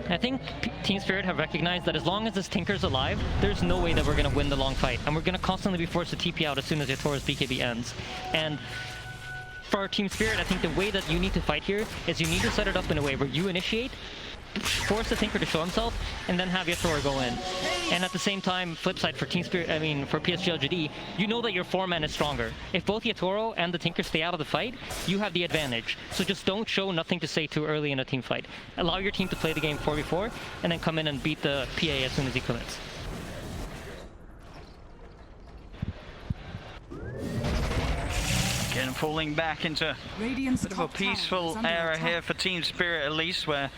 I think Team Spirit have recognized that as long as this Tinker's alive, there's no way that we're going to win the long fight. And we're going to constantly be forced to TP out as soon as Yatoro's BKB ends. And for our Team Spirit, I think the way that you need to fight here is you need to set it up in a way where you initiate, force the Tinker to show himself, and then have Yatoro go in. And at the same time, flip side for Team Spirit, for Psg.lgd, you know that your 4-man is stronger. If both Yatoro and the Tinker stay out of the fight, you have the advantage. So just don't show nothing to say too early in a team fight. Allow your team to play the game 4v4, and then come in and beat the PA as soon as he commits. Again, falling back into a bit of a peaceful era here for Team Spirit, at least, where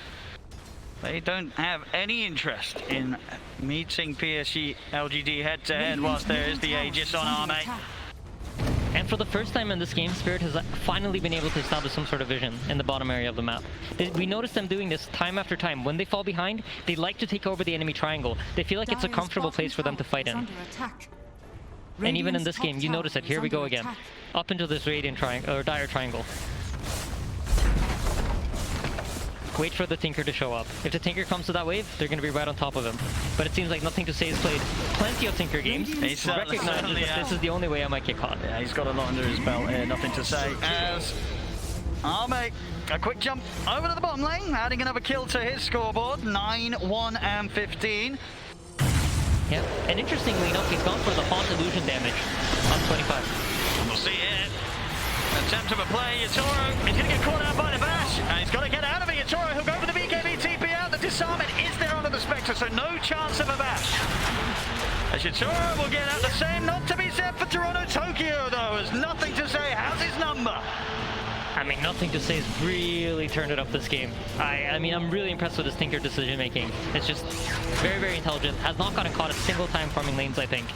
they don't have any interest in meeting Psg.lgd head-to-head whilst there is the Aegis on Ame. And for the first time in this game, Spirit has finally been able to establish some sort of vision in the bottom area of the map. We noticed them doing this time after time. When they fall behind, they like to take over the enemy triangle. They feel like it's a comfortable place for them to fight in. And even in this game, you notice it. Here we go again. Up into this Radiant triangle, or Dire triangle. Wait for the Tinker to show up. If the Tinker comes to that wave, they're going to be right on top of him. But it seems like Nothing to Say has played plenty of Tinker games. He recognizes that this is the only way I might get caught. Yeah, he's got a lot under his belt here. Nothing to say. As Ame, a quick jump over to the bottom lane, adding another kill to his scoreboard. 9, 1, and 15. Yeah, and interestingly enough, he's gone for the Haunt Illusion damage on 25. We'll see it. Attempt of a play, Yatoro, he's going to get caught out by the bash, and he's got to get out of it. Yatoro, he'll go for the BKB TP out. The disarmament is there under the Spectre, so no chance of a bash. As Yatoro will get out the same, not to be said for Toronto Tokyo, though, as Nothing to Say has his number. I mean, Nothing to Say has really turned it up this game. I mean, I'm really impressed with his Tinker decision making. It's just very, very intelligent. Has not gotten caught a single time farming lanes, I think.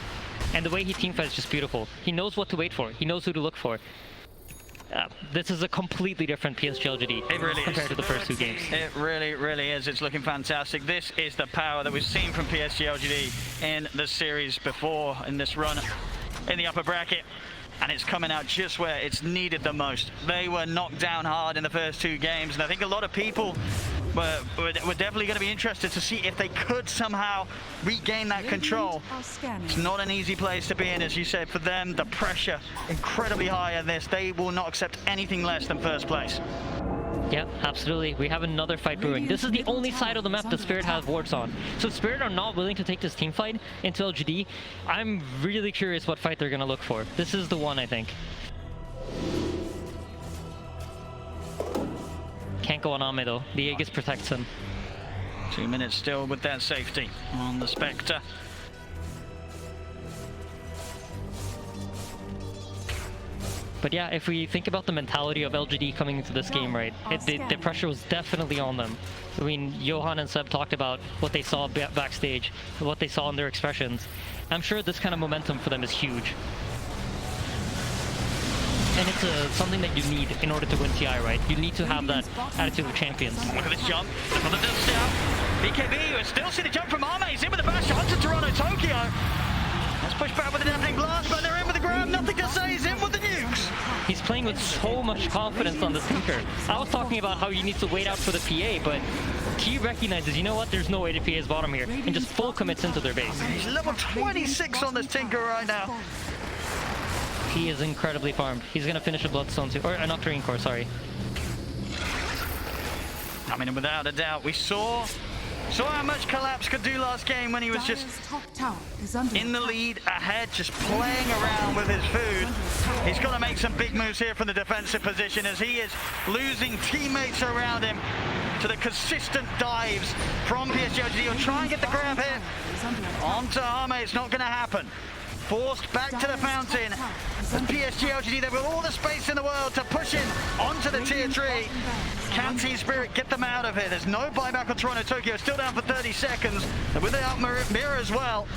And the way he teamfights is just beautiful. He knows what to wait for. He knows who to look for. This is a completely different Psg.lgd compared to the first 2 games. It really, really is. It's looking fantastic. This is the power that we've seen from Psg.lgd in the series before, in this run in the upper bracket. and it's coming out just where it's needed the most. They were knocked down hard in the first 2 games, and I think a lot of people were definitely going to be interested to see if they could somehow regain that control. It's not an easy place to be in, as you said. For them, the pressure incredibly high in this. They will not accept anything less than first place. Yeah, absolutely. We have another fight brewing. This is the only side of the map that Spirit has wards on. So Spirit are not willing to take this team fight into LGD. I'm really curious what fight they're going to look for. This is the one, I think. Can't go on Ame though. The Aegis protects him. 2 minutes still with that safety on the Spectre. But yeah, if we think about the mentality of LGD coming into this game, right, the pressure was definitely on them. I mean, Johan and Seb talked about what they saw backstage, what they saw in their expressions. I'm sure this kind of momentum for them is huge. And it's something that you need in order to win TI, right? You need to have that attitude of champions. Look at this jump. Look at this down. BKB, you still see the jump from Ame. He's in with the bash onto Toronto, Tokyo. Let's push back with the damping blast, but they're in with the grab. Nothing to say. He's in with the nukes. He's playing with so much confidence on this Tinker. I was talking about how he needs to wait out for the PA, but he recognizes, you know what, there's no way to PA his bottom here, and just full commits into their base. He's level 26 on this Tinker right now. He is incredibly farmed. He's going to finish a Bloodstone too, or an Octarine Core, sorry. I mean, without a doubt, we saw how much Collapse could do last game when he was just in the lead, ahead, just playing around with his food. He's got to make some big moves here from the defensive position, as he is losing teammates around him to the consistent dives from PSG.lgd. He'll try and get the grab here onto Ame. It's not going to happen. Forced back to the fountain. PSG.lgd, they've got all the space in the world to push in onto the tier 3. Can Team Spirit get them out of here? There's no buyback on Toronto, Tokyo, still down for 30 seconds. And with the out mirror as well,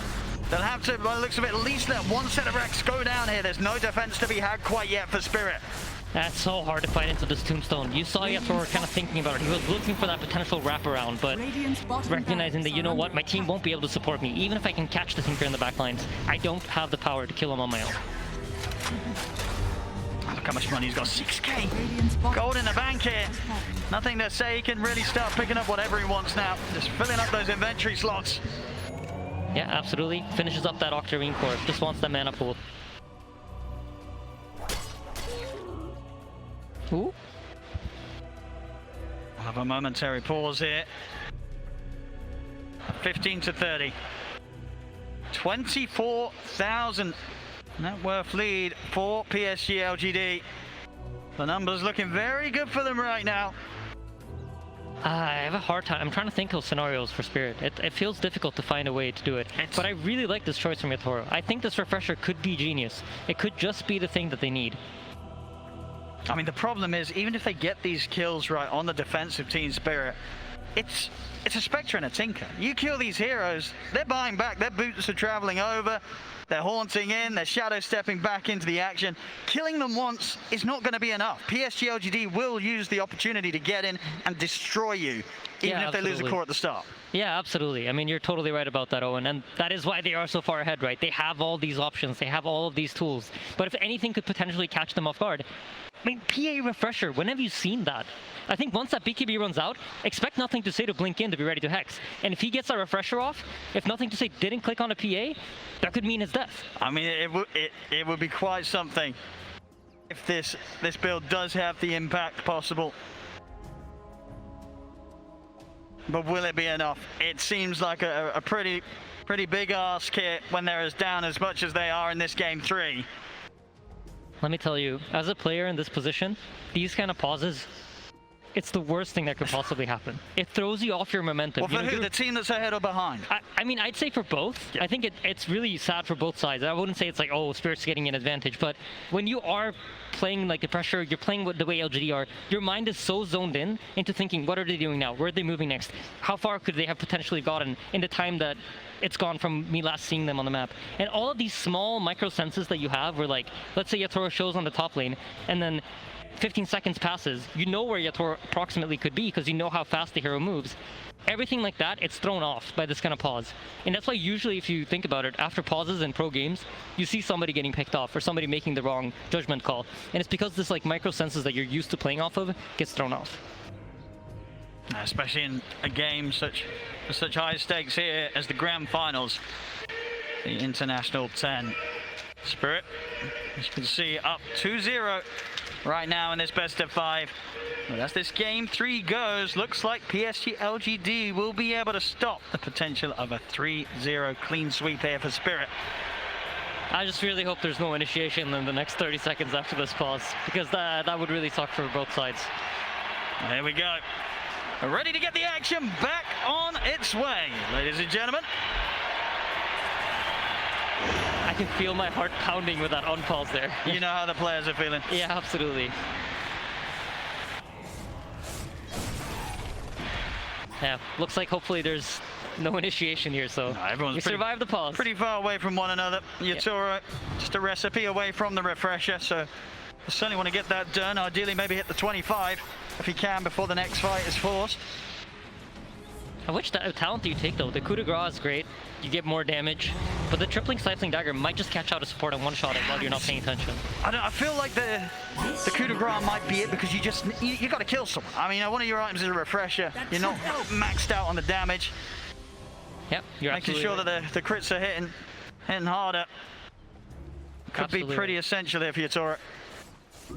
they'll have to, by the looks of it, at least let one set of racks go down here. There's no defense to be had quite yet for Spirit. That's so hard to fight into this tombstone. You saw Yatoro kind of thinking about it. He was looking for that potential wraparound, but recognizing that, you know what, my team won't be able to support me. Even if I can catch the Tinker in the backlines, I don't have the power to kill him on my own. Look how much money he's got, 6k gold in the bank here. Nothing to say, he can really start picking up whatever he wants now. Just filling up those inventory slots. Yeah, absolutely. Finishes up that Octarine Core. Just wants that mana pool. Ooh. We'll have a momentary pause here. 15 to 30. 24,000 net worth lead for PSG.lgd. The numbers looking very good for them right now. I have a hard time. I'm trying to think of scenarios for Spirit. It feels difficult to find a way to do it. But I really like this choice from Yatoro. I think this refresher could be genius. It could just be the thing that they need. I mean, the problem is, even if they get these kills right on the defensive Team Spirit, it's a Spectre and a Tinker. You kill these heroes, they're buying back, their boots are traveling over, they're haunting in, they're shadow stepping back into the action. Killing them once is not going to be enough. PSG.lgd will use the opportunity to get in and destroy you, even if they lose a core at the start. Yeah, absolutely. I mean, you're totally right about that, Owen, and that is why they are so far ahead, right? They have all these options, they have all of these tools, but if anything could potentially catch them off guard, I mean, PA refresher, when have you seen that? I think once that BKB runs out, expect Nothing to Say to blink in to be ready to hex. And if he gets that refresher off, if Nothing to Say didn't click on a PA, that could mean his death. I mean, it would be quite something if this build does have the impact possible. But will it be enough? It seems like a pretty big ask here when they're as down as much as they are in this game 3. Let me tell you, as a player in this position, these kind of pauses, it's the worst thing that could possibly happen. It throws you off your momentum. Well, for who? The team that's ahead or behind? I mean, I'd say for both. Yeah. I think it's really sad for both sides. I wouldn't say it's like, oh, Spirit's getting an advantage, but when you are playing like the pressure, you're playing with the way LGD are, your mind is so zoned in into thinking, what are they doing now? Where are they moving next? How far could they have potentially gotten in the time that it's gone from me last seeing them on the map? And all of these small micro senses that you have where, like, let's say Yatoro shows on the top lane, and then 15 seconds passes, you know where Yatoro approximately could be because you know how fast the hero moves. Everything like that, it's thrown off by this kind of pause. And that's why usually if you think about it, after pauses in pro games, you see somebody getting picked off or somebody making the wrong judgment call. And it's because this like micro senses that you're used to playing off of gets thrown off. Especially in a game such high stakes here as the grand finals, the International 10. Spirit, as you can see, up 2-0 right now in this best of 5. But as this game 3 goes, looks like PSG.lgd will be able to stop the potential of a 3-0 clean sweep here for Spirit. I just really hope there's no initiation in the next 30 seconds after this pause, because that would really suck for both sides. There we go. Ready to get the action back on its way, ladies and gentlemen. I can feel my heart pounding with that unpause there. You know how the players are feeling. Yeah, absolutely. Yeah, looks like hopefully there's no initiation here, so we survived the pause. Pretty far away from one another. Yatoro, just a recipe away from the refresher, so I certainly want to get that done. Ideally, maybe hit the 25 if he can before the next fight is forced. Which talent do you take though? The coup de grace is great, you get more damage, but the tripling stifling dagger might just catch out a support and one-shot it while you're not paying attention. I feel like the coup de grace might be it because you got to kill someone. I mean, one of your items is a refresher. You're not maxed out on the damage. Yep, you're making sure right. that the crits are hitting harder. Could be pretty essential there for Yatoro.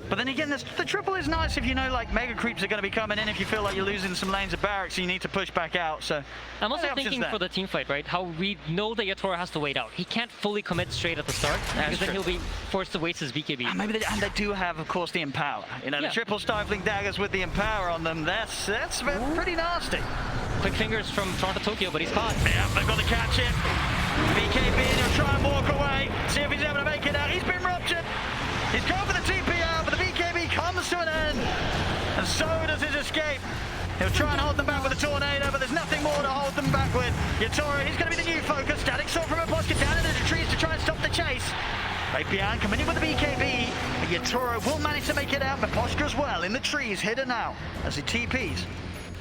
But then again, the triple is nice if you know like mega creeps are going to be coming in, if you feel like you're losing some lanes of barracks, so you need to push back out. So I'm also thinking for the team fight, right? How we know that Yatoro has to wait out. He can't fully commit straight at the start because then he'll be forced to waste his BKB. And maybe they do have, of course, the Empower. You know, the triple stifling daggers with the Empower on them. That's pretty nasty. Quick fingers from Toronto Tokyo, but he's caught. Yeah, they've got to catch him. BKB, he'll try and walk away. See if he's able to make it out. He's been ruptured. He's gone for the TP out, but the BKB comes to an end. And so does his escape. He'll try and hold them back with a tornado, but there's nothing more to hold them back with. Yatoro, he's going to be the new focus. Static Sword from Aposka down into the trees to try and stop the chase. Fabian coming in with the BKB. But Yatoro will manage to make it out. Aposka as well in the trees, hidden now as he TPs.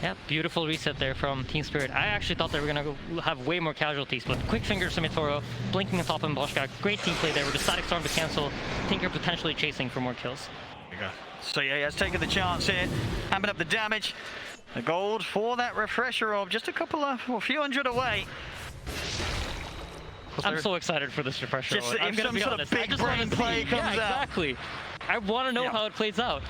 Yeah, beautiful reset there from Team Spirit. I actually thought they were going to have way more casualties, but quick fingers from Yatoro, blinking on top of Boschka. Great team play there with the Static Storm to cancel. Tinker potentially chasing for more kills. There you go. So yeah, he has taken the chance here, hamming up the damage. The gold for that refresher of just a few hundred away. I'm so excited for this refresher. Just if some sort of big brain play comes out. Exactly. I want to know how it plays out.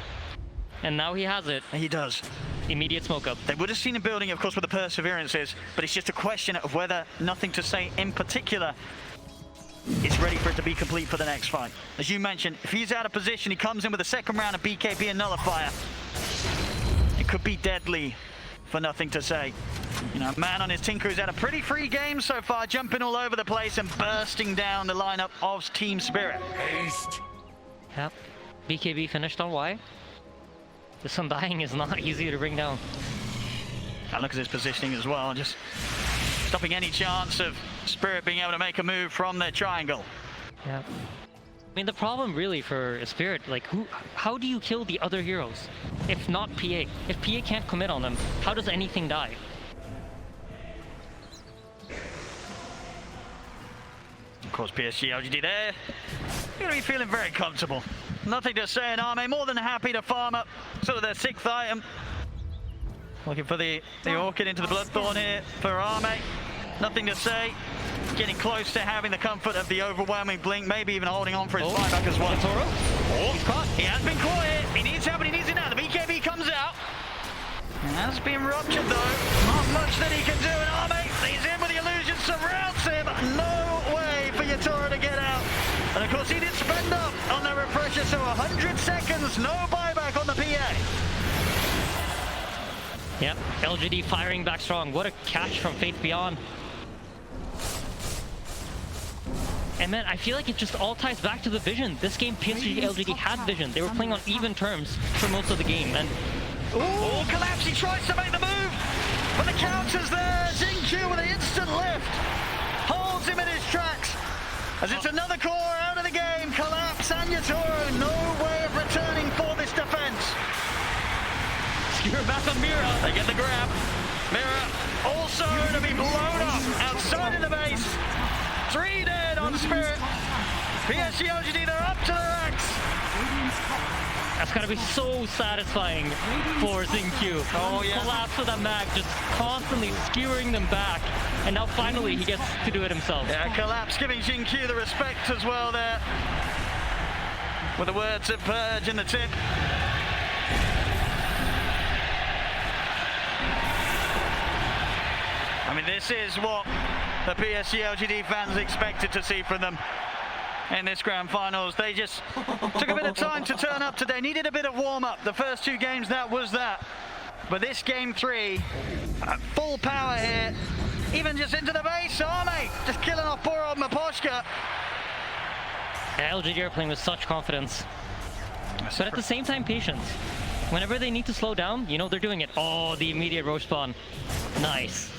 And now he has it. He does. Immediate smoke up. They would have seen him building, of course, with the perseverances, but it's just a question of whether Nothing to Say in particular is ready for it to be complete for the next fight. As you mentioned, if he's out of position, he comes in with a second round of BKB and Nullifier. It could be deadly for Nothing to Say. You know, man on his Tinker who's had a pretty free game so far, jumping all over the place and bursting down the lineup of Team Spirit. Yep. BKB finished on Y. This Undying is not easy to bring down. And look at his positioning as well, just stopping any chance of Spirit being able to make a move from their triangle. Yeah. I mean, the problem really for Spirit, like, how do you kill the other heroes? If not PA. If PA can't commit on them, how does anything die? Of course, PSG.lgd there. You're going to be feeling very comfortable. Nothing to Say in Arme, more than happy to farm up sort of their 6th item. Looking for the Orchid into the Bloodthorn here for Arme. Nothing to Say. Getting close to having the comfort of the overwhelming blink, maybe even holding on for his buyback as well. He's caught. He has been caught here. He needs help, but he needs it now. The BKB comes out. It has been ruptured though. Not much that he can do, and Arme, he's in with the illusion, surrounds him. No way for Yatoro to get out. And of course he did spend up on the refresher, so 100 seconds, no buyback on the PA. Yep, LGD firing back strong. What a catch from Faith Beyond. And man, I feel like it just all ties back to the vision. This game, PSG.lgd had vision. They were playing on even terms for most of the game. And oh, Collapse, he tries to make the move, but the counter's there. Xingqiu with an instant lift. Holds him in his tracks. As it's another core out of the game. Collapse and Yatoro, no way of returning for this defense. Spirit back on Mira. They get the grab. Mira also to be blown up outside of the base. 3 dead on Spirit. Psg.lgd, they're up to their axe. That's gotta be so satisfying for XinQ. Oh, yeah. Collapse with that mag, just constantly skewering them back. And now finally he gets to do it himself. Yeah, Collapse giving XinQ the respect as well there. With the words of Purge in the tip. I mean, this is what the Psg.lgd fans expected to see from them in this grand finals. They just took a bit of time to turn up today. Needed a bit of warm-up. The first 2 games, that was that. But this game 3, full power here. Even just into the base, Arme just killing off poor old Miposhka. Yeah, LGD are playing with such confidence. But at the same time, patience. Whenever they need to slow down, you know they're doing it. Oh, the immediate roach spawn. Nice.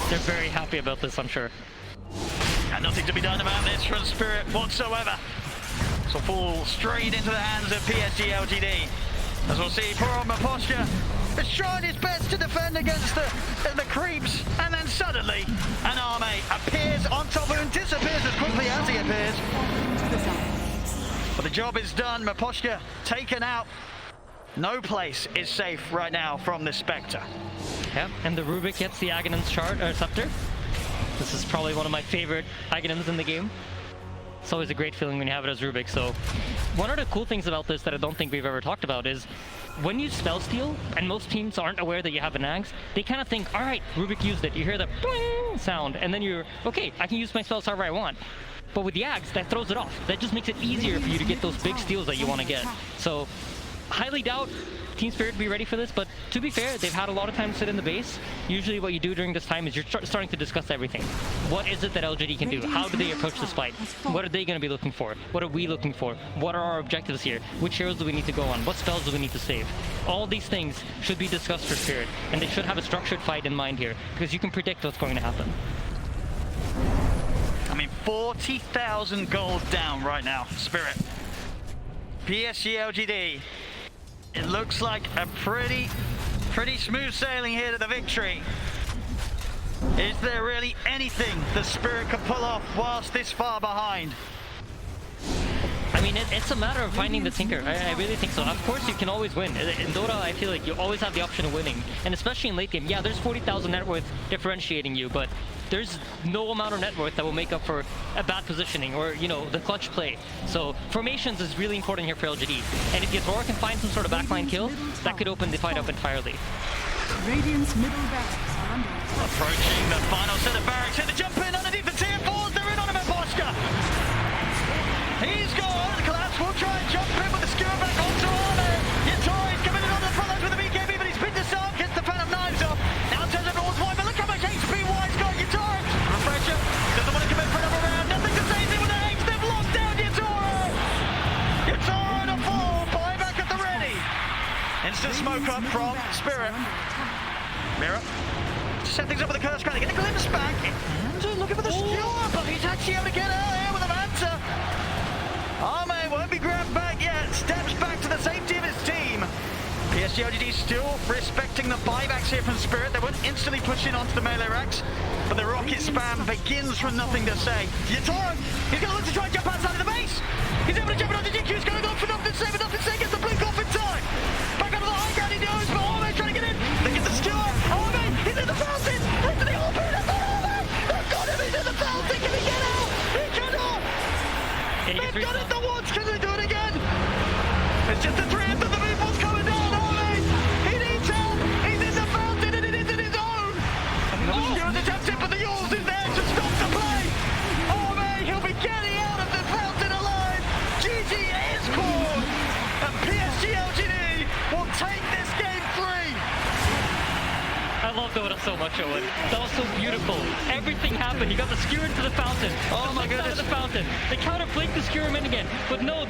They're very happy about this, I'm sure. And nothing to be done about this from Spirit whatsoever. So fall straight into the hands of Psg.lgd. As we'll see, poor old Miposhka has tried his best to defend against the creeps, and then suddenly an Arme appears on top of him, disappears as quickly as he appears. But the job is done. Miposhka taken out. No place is safe right now from this Spectre. Yep, and the Rubik gets the Aghanim's scepter. This is probably one of my favorite Aghanims in the game. It's always a great feeling when you have it as Rubik. So one of the cool things about this that I don't think we've ever talked about is when you spell steal, and most teams aren't aware that you have an Ags, they kind of think, all right, Rubik used it. You hear the bling sound, and then you're, okay, I can use my spells however I want. But with the Ags, that throws it off. That just makes it easier for you to get those big steals that you want to get. So highly doubt Team Spirit to be ready for this, but to be fair, they've had a lot of time to sit in the base. Usually what you do during this time is you're starting to discuss everything. What is it that LGD can do? How do they approach this fight? What are they going to be looking for? What are we looking for? What are our objectives here? Which heroes do we need to go on? What spells do we need to save? All these things should be discussed for Spirit, and they should have a structured fight in mind here, because you can predict what's going to happen. I mean, 40,000 gold down right now, Spirit. Psg.lgd. It looks like a pretty smooth sailing here to the victory. Is there really anything the Spirit can pull off whilst this far behind? I mean, it's a matter of finding the Tinker. I really think so. Of course, you can always win. In Dota, I feel like you always have the option of winning. And especially in late game, yeah, there's 40,000 net worth differentiating you, but there's no amount of net worth that will make up for a bad positioning or, you know, the clutch play. So formations is really important here for LGD. And if Yatora can find some sort of backline kill, that could open the fight up entirely. Radiant's middle barracks are under attack. Approaching the final set of barracks here to jump in underneath the tier 4s. They're in on him, Miposhka. He's gone. Collapse will try and jump in with the skewer back onto Arme. Yatori's coming in on the front lines with the BKB, but he's been disarmed, gets the Phantom Knives off. Now turns it towards White, but look how much HP White's got. Yatori, refresher, doesn't want to commit for another round. Nothing to say with the H. They've locked down Yatori. Yatori on a fall, buyback at the ready. Instant smoke up from Spirit. Mira. Set things up with the curse crack. They get the glimpse back. And looking for the skewer, but he's actually able to get out here with a Manta. Arme won't be grabbed back yet. Steps back to the safety of his team. Psg.lgd still respecting the buybacks here from Spirit. They won't instantly push in onto the melee racks, but the rocket spam begins from nothing to say. Yatora, he's going to look to try and jump outside of the base. He's able to jump it onto GQ. He's going to go for nothing to say, but nothing to say. Gets the blink off in time. Back onto the high ground he goes, but Arme's trying to get in. They get the skewer. Arme, he's in the fountain. Into the open. That's not Arme. They've got him. He's in the fountain. Can he get out? He cannot. They've done it the once. Can they do it again? It's just the three of them. The move was coming down. Arme, he needs help. He's in the fountain and it isn't his own. The skewer's attempted, but the Yules is there to stop the play. Arme, he'll be getting out of the fountain alive. GG is called. And Psg.lgd will take this game 3. I love Dota so much, Owen. That was so beautiful. Everything happened. You got the skewer into the fountain. Oh my goodness. The fountain. They counter flinked the skewer in again. But no,